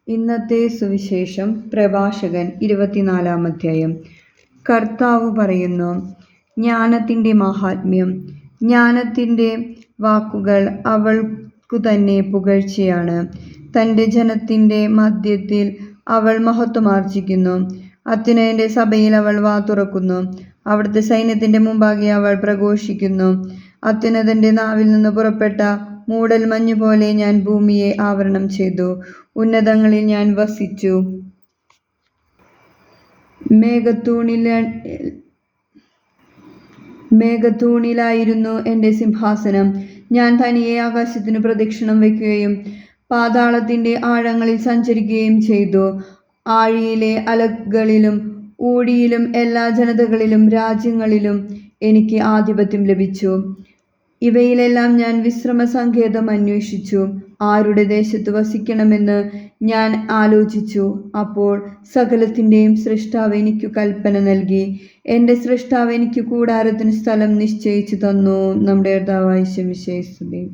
ഇന്നത്തെ സുവിശേഷം പ്രഭാഷകൻ 24-ാം അധ്യായം. കർത്താവ് പറയുന്നു, ജ്ഞാനത്തിൻ്റെ മാഹാത്മ്യം. ജ്ഞാനത്തിൻ്റെ വാക്കുകൾ അവൾക്കുതന്നെ പുകഴ്ചയാണ്. തൻ്റെ ജനത്തിൻ്റെ മധ്യത്തിൽ അവൾ മഹത്വമാർജിക്കുന്നു. അത്യുന്നതൻ്റെ സഭയിൽ അവൾ വാ തുറക്കുന്നു. അവിടുത്തെ സൈന്യത്തിൻ്റെ മുമ്പാകെ അവൾ പ്രഘോഷിക്കുന്നു. അത്യുന്നതൻ്റെ നാവിൽ നിന്ന് പുറപ്പെട്ട മൂടൽ മഞ്ഞുപോലെ ഞാൻ ഭൂമിയെ ആവരണം ചെയ്തു. ഉന്നതങ്ങളിൽ ഞാൻ വസിച്ചു. മേഘത്തൂണിലായിരുന്നു എൻ്റെ സിംഹാസനം. ഞാൻ തനിയെ ആകാശത്തിനു പ്രദക്ഷിണം വയ്ക്കുകയും പാതാളത്തിൻ്റെ ആഴങ്ങളിൽ സഞ്ചരിക്കുകയും ചെയ്തു. ആഴിയിലെ അലകളിലും ഊഴിയിലും എല്ലാ ജനതകളിലും രാജ്യങ്ങളിലും എനിക്ക് ആധിപത്യം ലഭിച്ചു. ഇവയിലെല്ലാം ഞാൻ വിശ്രമസങ്കേതം അന്വേഷിച്ചു. ആരുടെ ദേശത്ത് വസിക്കണമെന്ന് ഞാൻ ആലോചിച്ചു. അപ്പോൾ സകലത്തിൻ്റെയും സൃഷ്ടാവ് എനിക്കു കൽപ്പന നൽകി. എൻ്റെ സൃഷ്ടാവ് എനിക്ക് കൂടാരത്തിന് സ്ഥലം നിശ്ചയിച്ചു തന്നു. നമ്മുടെ കർത്താവായ യേശുവിനെ സ്തുതി.